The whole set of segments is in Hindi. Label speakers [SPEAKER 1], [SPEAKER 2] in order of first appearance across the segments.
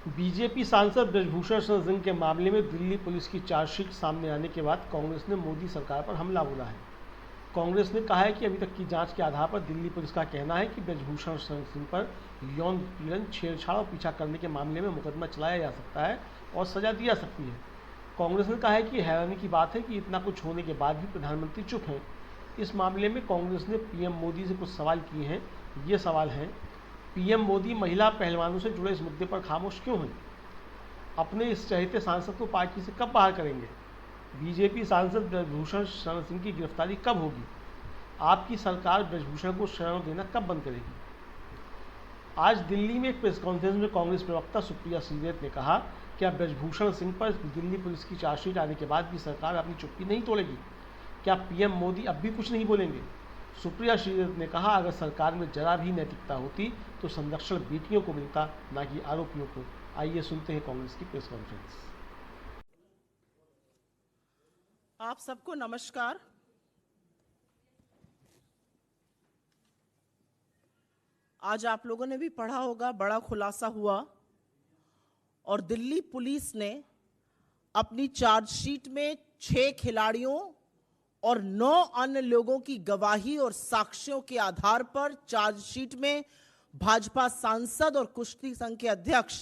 [SPEAKER 1] बीजेपी सांसद ब्रजभूषण शरण सिंह के मामले में दिल्ली पुलिस की चार्जशीट सामने आने के बाद कांग्रेस ने मोदी सरकार पर हमला बोला है। कांग्रेस ने कहा है कि अभी तक की जांच के आधार पर दिल्ली पुलिस का कहना है कि ब्रजभूषण शरण सिंह पर यौन उत्पीड़न, छेड़छाड़ और पीछा करने के मामले में मुकदमा चलाया जा सकता है और सजा दी जा सकती है। कांग्रेस ने कहा है कि हैरानी की बात है कि इतना कुछ होने के बाद भी प्रधानमंत्री चुप हैं। इस मामले में कांग्रेस ने पीएम मोदी से कुछ सवाल किए हैं। ये सवाल हैं: पीएम मोदी महिला पहलवानों से जुड़े इस मुद्दे पर खामोश क्यों हैं? अपने इस चहेते सांसद को पार्टी से कब बाहर करेंगे? बीजेपी सांसद ब्रजभूषण शरण सिंह की गिरफ्तारी कब होगी? आपकी सरकार ब्रजभूषण को शरण देना कब बंद करेगी? आज दिल्ली में एक प्रेस कॉन्फ्रेंस में कांग्रेस प्रवक्ता सुप्रिया श्रीदेव ने कहा, क्या ब्रजभूषण सिंह पर दिल्ली पुलिस की चार्जशीट आने के बाद भी सरकार अपनी चुप्पी नहीं तोड़ेगी? क्या पीएम मोदी अब भी कुछ नहीं बोलेंगे? सुप्रिया श्रीदेव ने कहा, अगर सरकार में जरा भी नैतिकता होती तो संरक्षण बेटियों को मिलता, न कि आरोपियों को। आइए सुनते हैं कांग्रेस की प्रेस कॉन्फ्रेंस।
[SPEAKER 2] आप सबको नमस्कार। आज आप लोगों ने भी पढ़ा होगा, बड़ा खुलासा हुआ और दिल्ली पुलिस ने अपनी चार्जशीट में 6 खिलाड़ियों और 9 अन्य लोगों की गवाही और साक्ष्यों के आधार पर चार्जशीट में भाजपा सांसद और कुश्ती संघ के अध्यक्ष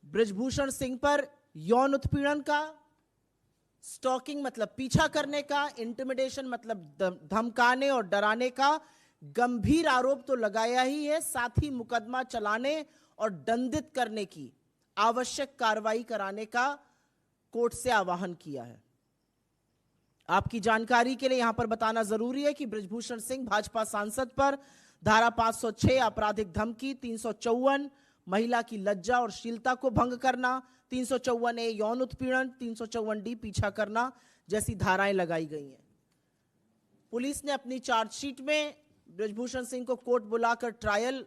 [SPEAKER 2] ब्रजभूषण सिंह पर यौन उत्पीड़न का, स्टॉकिंग मतलब पीछा करने का, इंटिमिडेशन मतलब धमकाने और डराने का गंभीर आरोप तो लगाया ही है, साथ ही मुकदमा चलाने और दंडित करने की आवश्यक कार्रवाई कराने का कोर्ट से आह्वान किया है। आपकी जानकारी के लिए यहां पर बताना जरूरी है कि ब्रजभूषण सिंह भाजपा सांसद पर धारा 506 आपराधिक धमकी, 354 महिला की लज्जा और शीलता को भंग करना, 354A यौन उत्पीड़न, 354D पीछा करना जैसी धाराएं लगाई गई हैं। पुलिस ने अपनी चार्जशीट में ब्रजभूषण सिंह को कोर्ट बुलाकर ट्रायल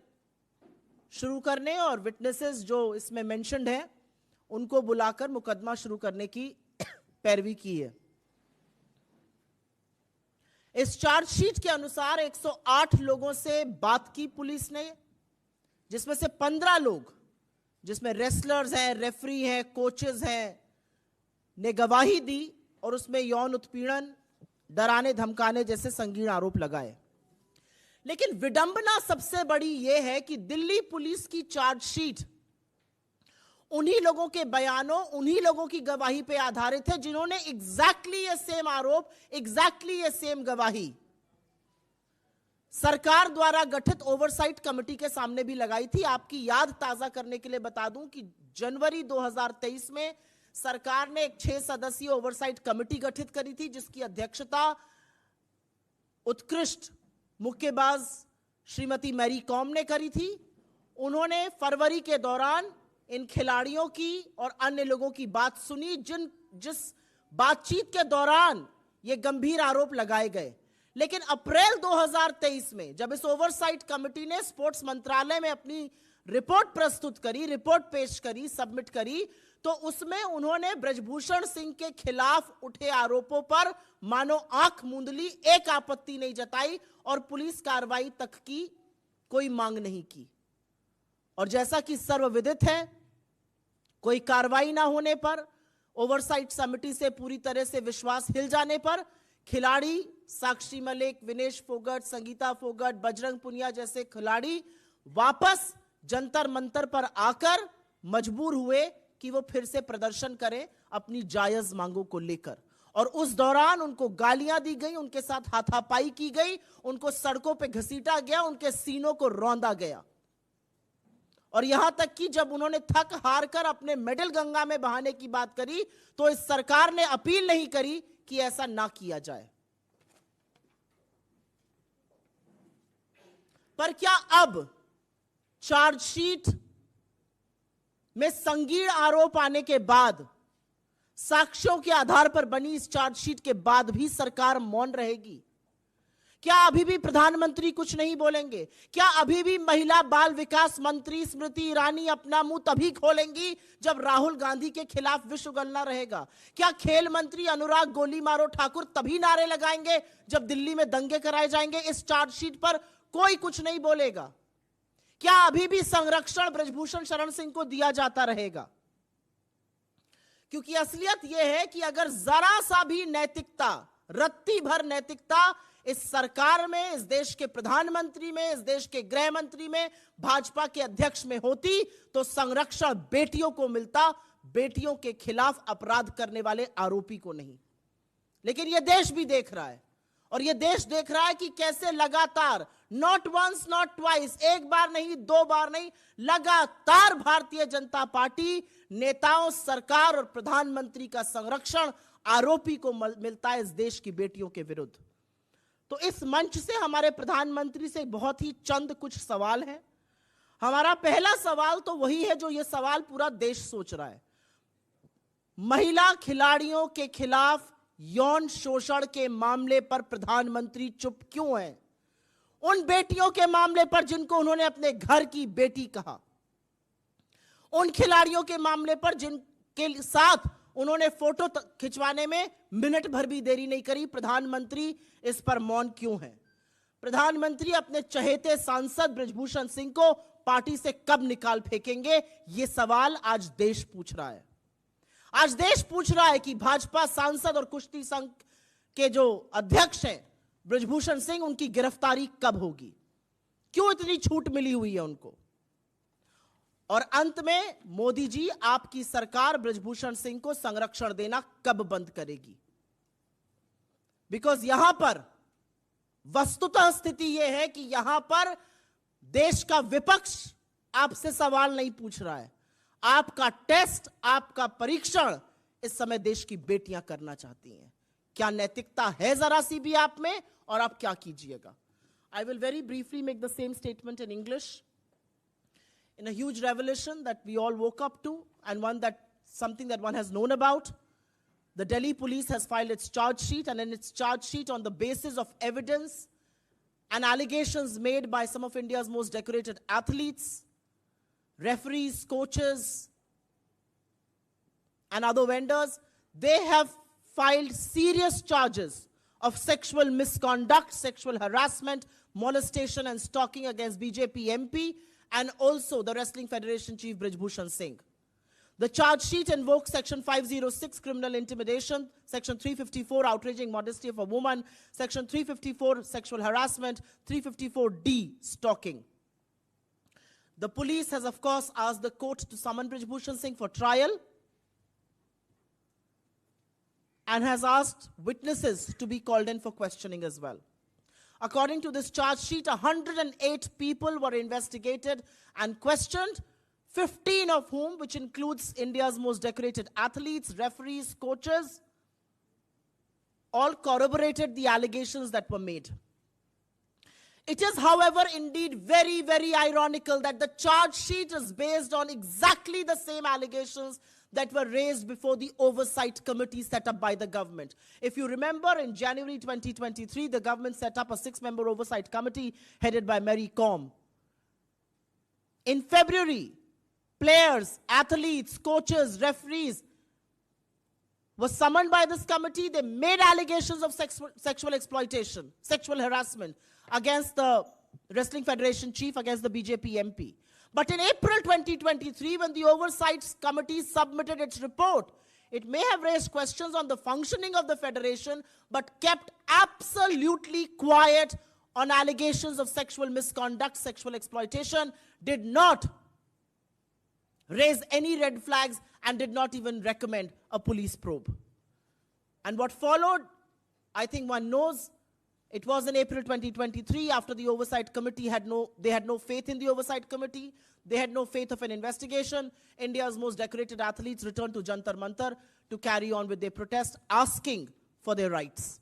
[SPEAKER 2] शुरू करने और विटनेसेस जो इसमें मेंशन्ड हैं उनको बुलाकर मुकदमा शुरू करने की पैरवी की है। इस चार्जशीट के अनुसार 108 लोगों से बात की पुलिस ने, जिसमें से 15 लोग, जिसमें रेसलर्स हैं, रेफरी हैं, कोचेस हैं, ने गवाही दी और उसमें यौन उत्पीड़न, डराने धमकाने जैसे संगीन आरोप लगाए। लेकिन विडंबना सबसे बड़ी यह है कि दिल्ली पुलिस की चार्जशीट उन्हीं लोगों के बयानों, उन्हीं लोगों की गवाही पर आधारित है जिन्होंने एग्जैक्टली ये सेम आरोप, एग्जैक्टली ये सेम गवाही सरकार द्वारा गठित ओवरसाइट कमेटी के सामने भी लगाई थी। आपकी याद ताजा करने के लिए बता दूं कि जनवरी 2023 में सरकार ने एक 6 सदस्यीय ओवरसाइट कमेटी गठित करी थी, जिसकी अध्यक्षता उत्कृष्ट मुक्केबाज श्रीमती मैरी कॉम ने करी थी। उन्होंने फरवरी के दौरान इन खिलाड़ियों की और अन्य लोगों की बात सुनी, जिस बातचीत के दौरान ये गंभीर आरोप लगाए गए। लेकिन अप्रैल 2023 में जब इस ओवरसाइट कमेटी ने स्पोर्ट्स मंत्रालय में अपनी रिपोर्ट प्रस्तुत करी, रिपोर्ट पेश करी, सबमिट करी, तो उसमें उन्होंने ब्रजभूषण सिंह के खिलाफ उठे आरोपों पर मानो आंख मूंद ली, एक आपत्ति नहीं जताई और पुलिस कार्रवाई तक की कोई मांग नहीं की। और जैसा कि सर्वविदित है, कोई कार्रवाई ना होने पर, ओवरसाइट समिति से पूरी तरह से विश्वास हिल जाने पर खिलाड़ी साक्षी मलिक, विनेश फोगट, संगीता फोगट, बजरंग पुनिया जैसे खिलाड़ी वापस जंतर मंतर पर आकर मजबूर हुए कि वो फिर से प्रदर्शन करें अपनी जायज मांगों को लेकर। और उस दौरान उनको गालियां दी गई, उनके साथ हाथापाई की गई, उनको सड़कों पे घसीटा गया, उनके सीनों को रौंदा गया। और यहां तक कि जब उन्होंने थक हार कर अपने मेडल गंगा में बहाने की बात करी तो इस सरकार ने अपील नहीं करी कि ऐसा ना किया जाए। पर क्या अब चार्जशीट में संगीन आरोप आने के बाद, साक्ष्यों के आधार पर बनी इस चार्जशीट के बाद भी सरकार मौन रहेगी? क्या अभी भी प्रधानमंत्री कुछ नहीं बोलेंगे? क्या अभी भी महिला बाल विकास मंत्री स्मृति ईरानी अपना मुंह तभी खोलेंगी जब राहुल गांधी के खिलाफ विश्व गणना रहेगा? क्या खेल मंत्री अनुराग गोली मारो ठाकुर तभी नारे लगाएंगे जब दिल्ली में दंगे कराए जाएंगे? इस चार्जशीट पर कोई कुछ नहीं बोलेगा। क्या अभी भी संरक्षण ब्रजभूषण शरण सिंह को दिया जाता रहेगा? क्योंकि असलियत यह है कि अगर जरा सा भी नैतिकता, रत्ती भर नैतिकता इस सरकार में, इस देश के प्रधानमंत्री में, इस देश के गृह मंत्री में, भाजपा के अध्यक्ष में होती, तो संरक्षण बेटियों को मिलता, बेटियों के खिलाफ अपराध करने वाले आरोपी को नहीं। लेकिन यह देश भी देख रहा है, और यह देश देख रहा है कि कैसे लगातार, नॉट वंस नॉट ट्वाइस, एक बार नहीं, दो बार नहीं, लगातार भारतीय जनता पार्टी नेताओं, सरकार और प्रधानमंत्री का संरक्षण आरोपी को मिलता है इस देश की बेटियों के विरुद्ध। तो इस मंच से हमारे प्रधानमंत्री से बहुत ही चंद कुछ सवाल हैं। हमारा पहला सवाल तो वही है जो यह सवाल पूरा देश सोच रहा है। महिला खिलाड़ियों के खिलाफ यौन शोषण के मामले पर प्रधानमंत्री चुप क्यों हैं? उन बेटियों के मामले पर जिनको उन्होंने अपने घर की बेटी कहा, उन खिलाड़ियों के मामले पर जिनके साथ उन्होंने फोटो खिंचवाने में मिनट भर भी देरी नहीं करी, प्रधानमंत्री इस पर मौन क्यों है? प्रधानमंत्री अपने चहेते सांसद ब्रजभूषण सिंह को पार्टी से कब निकाल फेंकेंगे? यह सवाल आज देश पूछ रहा है। आज देश पूछ रहा है कि भाजपा सांसद और कुश्ती संघ के जो अध्यक्ष हैं ब्रजभूषण सिंह, उनकी गिरफ्तारी कब होगी? क्यों इतनी छूट मिली हुई है उनको? और अंत में मोदी जी, आपकी सरकार ब्रजभूषण सिंह को संरक्षण देना कब बंद करेगी? बिकॉज यहां पर वस्तुतः स्थिति यह है कि यहां पर देश का विपक्ष आपसे सवाल नहीं पूछ रहा है। आपका टेस्ट, आपका परीक्षण इस समय देश की बेटियां करना चाहती हैं। क्या नैतिकता है जरा सी भी आप में, और आप क्या कीजिएगा? I will very briefly make the same statement in English. In a huge revelation that we all woke up to, and something that one has known about, the Delhi police has filed its charge sheet, and in its charge sheet, on the basis of evidence and allegations made by some of India's most decorated athletes, referees, coaches, and other vendors, they have filed serious charges of sexual misconduct, sexual harassment, molestation, and stalking against BJP MP and also the Wrestling Federation Chief Brajbhushan Singh. The charge sheet invokes Section 506, criminal intimidation, Section 354, outraging modesty of a woman, Section 354, sexual harassment, 354D, stalking. The police has, of course, asked the court to summon Brajbhushan Singh for trial and has asked witnesses to be called in for questioning as well. According to this charge sheet, 108 people were investigated and questioned, 15 of whom, which includes India's most decorated athletes, referees, coaches, all corroborated the allegations that were made. It is, however, indeed very, very ironical that the charge sheet is based on exactly the same allegations that were raised before the oversight committee set up by the government. If you remember, in January 2023, the government set up a 6-member oversight committee headed by Mary Kom. In February, players, athletes, coaches, referees were summoned by this committee. They made allegations of sexual exploitation, sexual harassment against the Wrestling Federation chief, against the BJP MP. But in April 2023, when the Oversight Committee submitted its report, it may have raised questions on the functioning of the Federation, but kept absolutely quiet on allegations of sexual misconduct, sexual exploitation, did not raise any red flags, and did not even recommend a police probe. And what followed, I think one knows. It was in April 2023, after the Oversight Committee had no faith in the Oversight Committee. They had no faith of an investigation. India's most decorated athletes returned to Jantar Mantar to carry on with their protest, asking for their rights,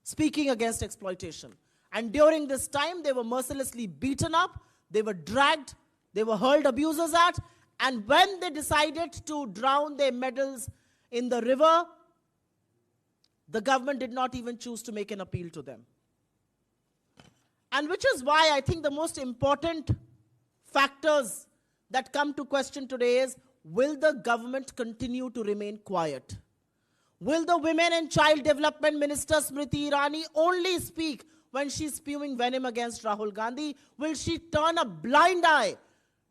[SPEAKER 2] speaking against exploitation. And during this time, they were mercilessly beaten up, they were dragged, they were hurled abusers at, and when they decided to drown their medals in the river, the government did not even choose to make an appeal to them. And which is why I think the most important factors that come to question today is, will the government continue to remain quiet? Will the Women and Child Development Minister Smriti Irani only speak when she's spewing venom against Rahul Gandhi? Will she turn a blind eye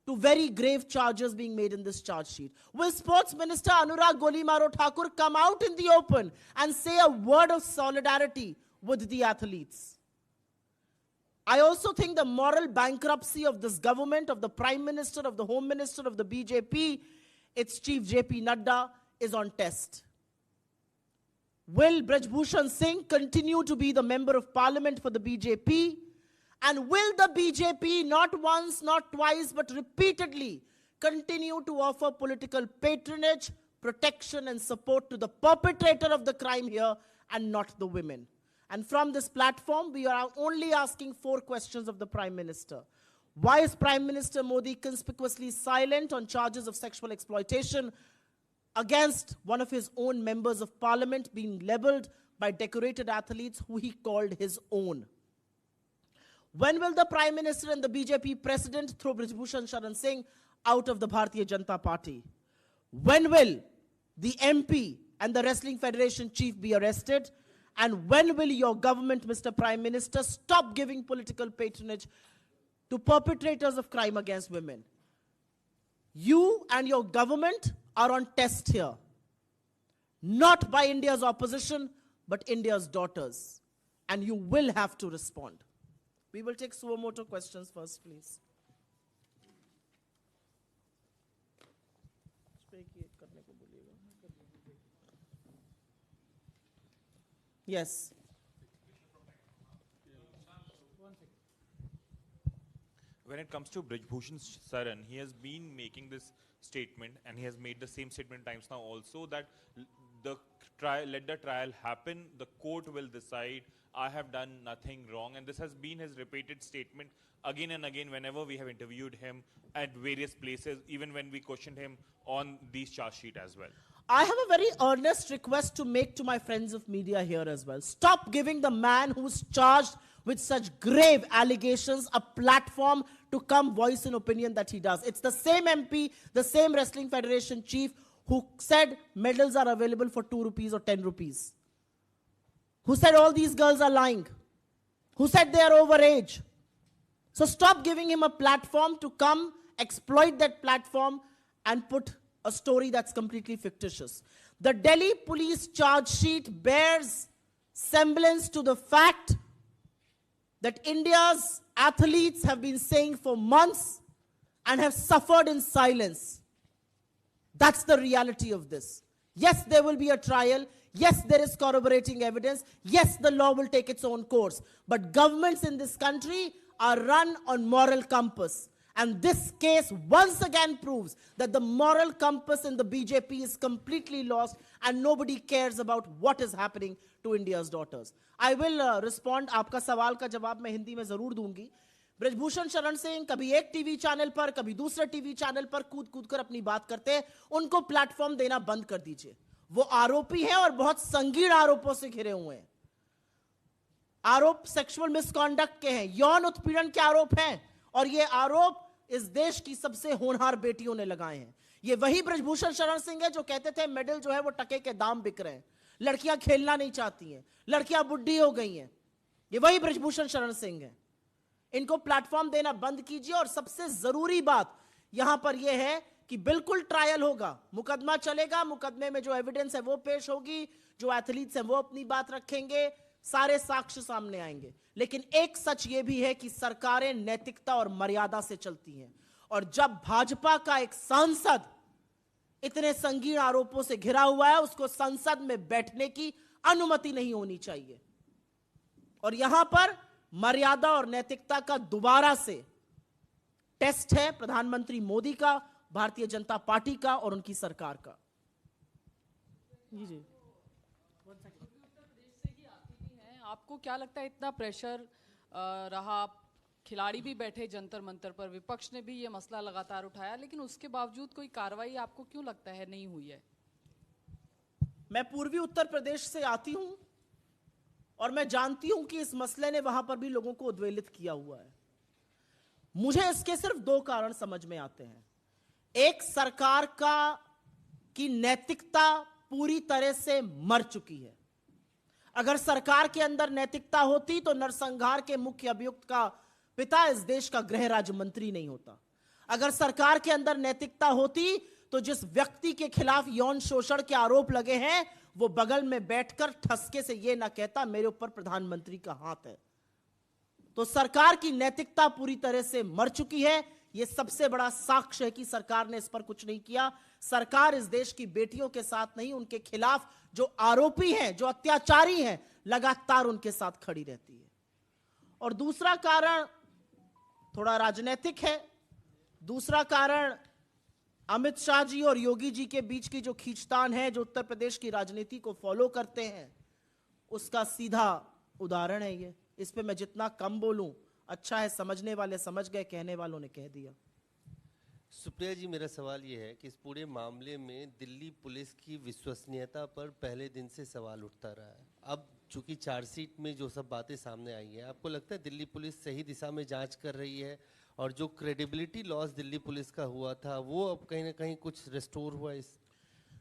[SPEAKER 2] to very grave charges being made in this charge sheet? Will Sports Minister Anurag Golimaro Thakur come out in the open and say a word of solidarity with the athletes? I also think the moral bankruptcy of this government, of the Prime Minister, of the Home Minister, of the BJP, its chief JP Nadda, is on test. Will Braj Bhushan Singh continue to be the member of parliament for the BJP? And will the BJP not once, not twice, but repeatedly continue to offer political patronage, protection and support to the perpetrator of the crime here and not the women? And from this platform, we are only asking 4 questions of the Prime Minister. Why is Prime Minister Modi conspicuously silent on charges of sexual exploitation against one of his own members of parliament being labeled by decorated athletes who he called his own? When will the Prime Minister and the BJP President throw Braj Bhushan Sharan Singh out of the Bharatiya Janata Party? When will the MP and the Wrestling Federation chief be arrested? And when will your government, Mr. Prime Minister, stop giving political patronage to perpetrators of crime against women? You and your government are on test here. Not by India's opposition, but India's daughters. And you will have to respond. We will take suo motu questions first, please. Yes.
[SPEAKER 3] When it comes to Braj Bhushan Saran, he has been making this statement, and he has made the same statement times now also, that let the trial happen, the court will decide, I have done nothing wrong. And this has been his repeated statement again and again whenever we have interviewed him at various places, even when we questioned him on these charge sheet as well.
[SPEAKER 2] I have a very earnest request to make to my friends of media here as well. Stop giving the man who's charged with such grave allegations a platform to come voice an opinion that he does. It's the same MP, the same Wrestling Federation chief who said medals are available for 2 rupees or 10 rupees. Who said all these girls are lying. Who said they are overage. So stop giving him a platform to come exploit that platform and put a story that's completely fictitious. The Delhi police charge sheet bears semblance to the fact that India's athletes have been saying for months and have suffered in silence. That's the reality of this. Yes, there will be a trial. Yes, there is corroborating evidence. Yes, the law will take its own course. But governments in this country are run on moral compass. And this case once again proves that the moral compass in the BJP is completely lost and nobody cares about what is happening to India's daughters. I will respond. आपका सवाल का जवाब मैं हिंदी में जरूर दूंगी. ब्रज भूषण शरण सिंह कभी एक टीवी चैनल पर, कभी दूसरे टीवी चैनल पर कूद कर अपनी बात करते हैं. उनको प्लेटफॉर्म देना बंद कर दीजिए. वो आरोपी हैं और बहुत संगीन आरोपों से घिरे हुए हैं. आरोप सेक्सुअल मिसकॉन्डक्ट के हैं, यौन उत्पीड़न के आरोप हैं, और ये आरोप इस देश की सबसे होनहार बेटियों ने लगाए हैं. ये वही ब्रज भूषण शरण सिंह है जो कहते थे मेडल जो है वो टके के दाम बिक रहे हैं, लड़कियां खेलना नहीं चाहती हैं, लड़कियां बुढ़ी हो गई हैं. ये वही ब्रज भूषण शरण सिंह है. इनको प्लेटफॉर्म देना बंद कीजिए. और सबसे जरूरी बात यहां पर यह है कि बिल्कुल ट्रायल होगा, मुकदमा चलेगा, मुकदमे में जो एविडेंस है वो पेश होगी, जो एथलीट्स हैं वो अपनी बात रखेंगे, सारे साक्ष्य सामने आएंगे. लेकिन एक सच ये भी है कि सरकारें नैतिकता और मर्यादा से चलती हैं. और जब भाजपा का एक सांसद इतने संगीन आरोपों से घिरा हुआ है, उसको संसद में बैठने की अनुमति नहीं होनी चाहिए. और यहां पर मर्यादा और नैतिकता का दोबारा से टेस्ट है प्रधानमंत्री मोदी का, भारतीय जनता पार्टी का और उनकी सरकार का. जी
[SPEAKER 4] आपको क्या लगता है इतना प्रेशर रहा, खिलाड़ी भी बैठे जंतर मंतर पर, विपक्ष ने भी ये मसला लगातार उठाया, लेकिन उसके बावजूद कोई कार्रवाई आपको क्यों लगता है नहीं हुई है?
[SPEAKER 2] मैं पूर्वी उत्तर प्रदेश से आती हूं और मैं जानती हूं कि इस मसले ने वहां पर भी लोगों को उद्वेलित किया हुआ है. मुझे इसके सिर्फ 2 कारण समझ में आते हैं. एक, सरकार की नैतिकता पूरी तरह से मर चुकी है. अगर सरकार के अंदर नैतिकता होती तो नरसंहार के मुख्य अभियुक्त का पिता इस देश का गृह राज्य मंत्री नहीं होता। अगर सरकार के अंदर नैतिकता होती तो जिस व्यक्ति के खिलाफ यौन शोषण के आरोप लगे हैं वो बगल में बैठकर ठसके से यह ना कहता मेरे ऊपर प्रधानमंत्री का हाथ है। तो सरकार की नैतिकता पूरी तरह से मर चुकी है। यह सबसे बड़ा साक्ष्य है कि सरकार ने इस पर कुछ नहीं किया। सरकार इस देश की बेटियों के साथ नहीं, उनके खिलाफ जो आरोपी हैं, जो अत्याचारी हैं, लगातार उनके साथ खड़ी रहती है। और दूसरा कारण थोड़ा राजनीतिक है। दूसरा कारण अमित शाह जी और योगी जी के बीच की जो खींचतान है, जो उत्तर प्रदेश की राजनीति को फॉलो करते हैं, उसका सीधा उदाहरण है ये। इस पे मैं जितना कम बोलूं अच्छा है। समझने वाले समझ गए, कहने वालों ने कह दिया।
[SPEAKER 5] सुप्रिया जी, मेरा सवाल ये है कि इस पूरे मामले में दिल्ली पुलिस की विश्वसनीयता पर पहले दिन से सवाल उठता रहा है। अब चूंकि चार्जशीट में जो सब बातें सामने आई हैं, आपको लगता है दिल्ली पुलिस सही दिशा में जांच कर रही है और जो क्रेडिबिलिटी लॉस दिल्ली पुलिस का हुआ था वो अब कहीं ना कहीं कुछ रिस्टोर हुआ? इस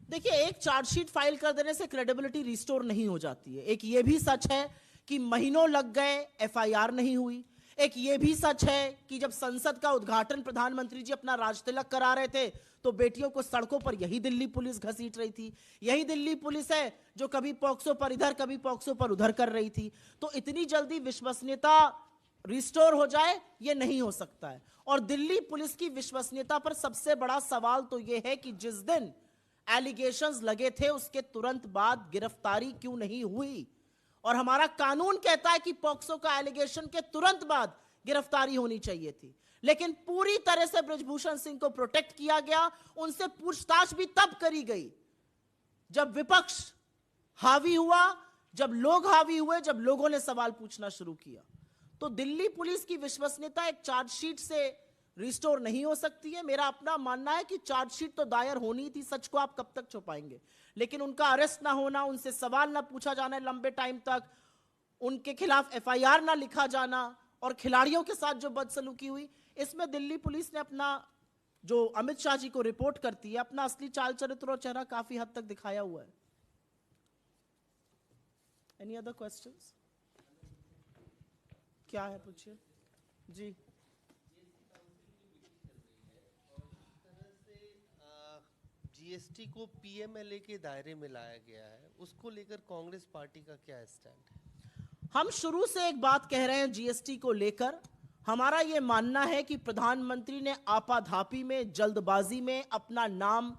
[SPEAKER 2] देखिए, एक चार्जशीट फाइल कर देने से क्रेडिबिलिटी रिस्टोर नहीं हो जाती है। एक ये भी सच है कि महीनों लग गए, एफआईआर नहीं हुई। एक ये भी सच है कि जब संसद का उद्घाटन प्रधानमंत्री जी अपना राजतिलक करा रहे थे तो बेटियों को सड़कों पर यही दिल्ली पुलिस घसीट रही थी। यही दिल्ली पुलिस है जो कभी पॉक्सो पर इधर, कभी पॉक्सो पर उधर कर रही थी। तो इतनी जल्दी विश्वसनीयता रिस्टोर हो जाए ये नहीं हो सकता है। और दिल्ली पुलिस की विश्वसनीयता पर सबसे बड़ा सवाल तो यह है कि जिस दिन एलिगेशंस लगे थे उसके तुरंत बाद गिरफ्तारी क्यों नहीं हुई। और हमारा कानून कहता है कि पॉक्सो का एलिगेशन के तुरंत बाद गिरफ्तारी होनी चाहिए थी, लेकिन पूरी तरह से बृजभूषण सिंह को प्रोटेक्ट किया गया। उनसे पूछताछ भी तब करी गई जब विपक्ष हावी हुआ, जब लोग हावी हुए, जब लोगों ने सवाल पूछना शुरू किया। तो दिल्ली पुलिस की विश्वसनीयता एक चार्जशीट से रिस्टोर नहीं हो सकती है। मेरा अपना मानना है कि चार्जशीट तो दायर होनी थी, सच को आप कब तक छुपाएंगे, लेकिन उनका अरेस्ट ना होना, उनसे सवाल ना पूछा जाना लंबे टाइम तक, उनके खिलाफ एफआईआर ना लिखा जाना और खिलाड़ियों के साथ जो बदसलूकी हुई, इसमें दिल्ली पुलिस ने अपना, जो अमित शाह जी को रिपोर्ट करती है, अपना असली चाल चरित्र और चेहरा काफी हद तक दिखाया हुआ है। Any other questions? क्या है, पूछिए जी।
[SPEAKER 5] जीएसटी को पीएमएलए के दायरे में लाया गया है, उसको लेकर कांग्रेस पार्टी का क्या स्टैंड है?
[SPEAKER 2] हम शुरू से एक बात कह रहे हैं जीएसटी को लेकर। हमारा यह मानना है कि प्रधानमंत्री ने आपाधापी में, जल्दबाजी में अपना नाम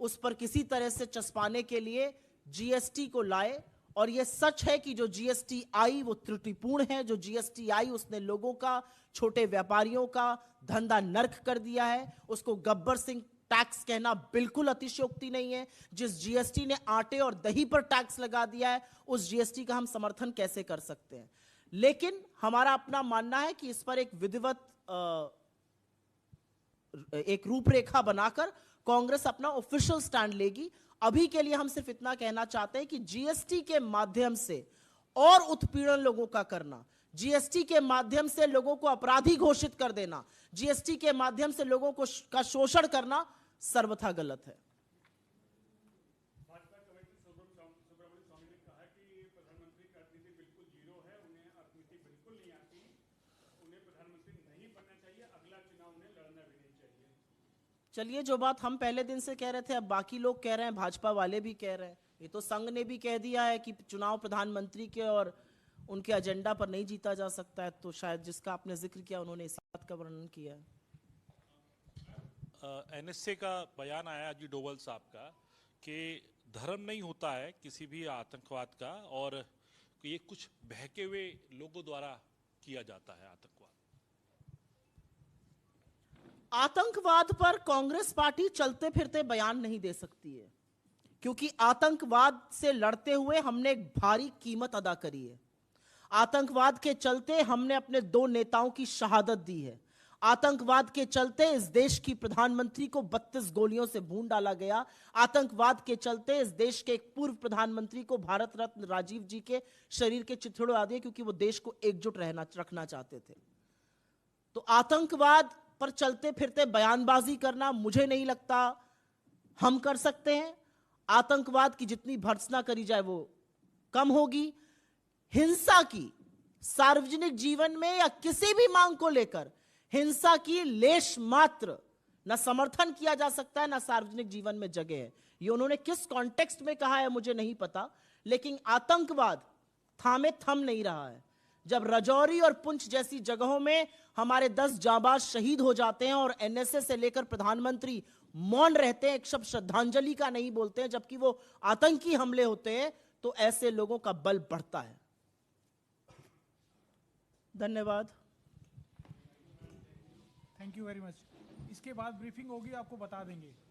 [SPEAKER 2] उस पर किसी तरह से चस्पाने के लिए जीएसटी को लाए। और यह सच है कि जो जीएसटी आई वो त्रुटिपूर्ण है। जो जीएसटी आई उसने लोगों का, छोटे व्यापारियों का धंधा नर्क कर दिया है। उसको गब्बर सिंह टैक्स कहना बिल्कुल अतिशयोक्ति नहीं है। जिस जीएसटी ने आटे और दही पर टैक्स लगा दिया है उस जीएसटी का हम समर्थन कैसे कर सकते हैं। लेकिन हमारा अपना मानना है कि इस पर एक विधिवत एक रूपरेखा बनाकर कांग्रेस अपना ऑफिशियल स्टैंड लेगी। अभी के लिए हम सिर्फ इतना कहना चाहते हैं कि जीएसटी के माध्यम से और उत्पीड़न लोगों का करना, जीएसटी के माध्यम से लोगों को अपराधी घोषित कर देना, जीएसटी के माध्यम से लोगों को का शोषण करना सर्वथा गलत है।
[SPEAKER 6] भाजपा कमेटी सुब्रमण्यम स्वामी ने कहा कि प्रधानमंत्री का अर्थनीति बिल्कुल जीरो है, उन्हें अर्थनीति बिल्कुल नहीं आती, उन्हें प्रधानमंत्री नहीं बनना चाहिए, अगला चुनाव उन्हें लड़ना भी नहीं चाहिए।
[SPEAKER 2] चलिए, जो बात हम पहले दिन से कह रहे थे अब बाकी लोग कह रहे हैं, भाजपा वाले भी कह रहे हैं। ये तो संघ ने भी कह दिया है कि चुनाव प्रधानमंत्री के और उनके एजेंडा पर नहीं जीता जा सकता है। तो शायद जिसका आपने जिक्र किया उन्होंने इस बात का वर्णन किया है।
[SPEAKER 7] एनएसए का बयान आया अजीत डोभाल साहब का कि धर्म नहीं होता है किसी भी आतंकवाद का, और ये कुछ बहके हुए लोगों द्वारा किया जाता है आतंकवाद।
[SPEAKER 2] आतंकवाद पर कांग्रेस पार्टी चलते फिरते बयान नहीं दे सकती है, क्योंकि आतंकवाद से लड़ते हुए हमने एक भारी कीमत अदा करी है। आतंकवाद के चलते हमने अपने 2 नेताओं की शहादत दी है। आतंकवाद के चलते इस देश की प्रधानमंत्री को 32 गोलियों से भून डाला गया। आतंकवाद के चलते इस देश के एक पूर्व प्रधानमंत्री को भारत रत्न राजीव जी के शरीर के चिथड़े उड़ा दिए, क्योंकि वो देश को एकजुट रखना चाहते थे। तो आतंकवाद पर चलते फिरते बयानबाजी करना मुझे नहीं लगता हम कर सकते हैं। आतंकवाद की जितनी भर्त्सना करी जाए वो कम होगी। हिंसा की सार्वजनिक जीवन में या किसी भी मांग को लेकर हिंसा की लेश मात्र न समर्थन किया जा सकता है, न सार्वजनिक जीवन में जगह है। ये उन्होंने किस कॉन्टेक्स्ट में कहा है मुझे नहीं पता, लेकिन आतंकवाद थामे थम नहीं रहा है। जब राजौरी और पुंछ जैसी जगहों में हमारे 10 जांबाज शहीद हो जाते हैं और एनएसए से लेकर प्रधानमंत्री मौन रहते हैं, एक शब्द श्रद्धांजलि का नहीं बोलते हैं, जबकि वो आतंकी हमले होते हैं, तो ऐसे लोगों का बल बढ़ता है। धन्यवाद।
[SPEAKER 6] Thank you very much. इसके बाद ब्रीफिंग होगी, आपको बता देंगे।